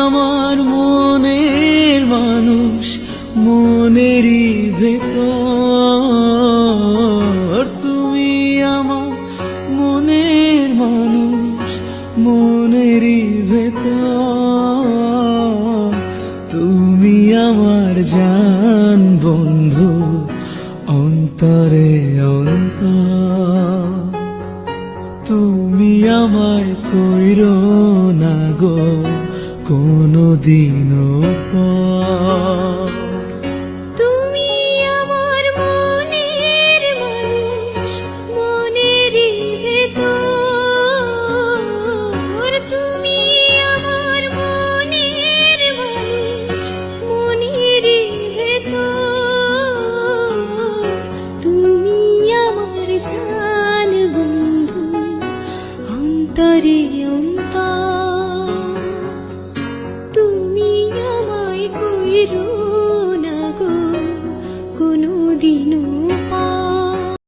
আমার মনের মানুষ, মনেরই ভেতর। তুমি আমার মনের মানুষ, মনেরই ভেতর। তুমি আমার জান বন্ধু, অন্তরে অন্তর। তুমি আমায় কইরো না গো কোনদিনও পর। তুমি আমার মনের মানুষ, মনেরই ভেতর। তুমি আমার মনের মানুষ, মনেরই ভেতর। তুমি আমার জান বন্ধু, অন্তরে অন্তর। তুমি আমায় কইরো না গো কোনদিনও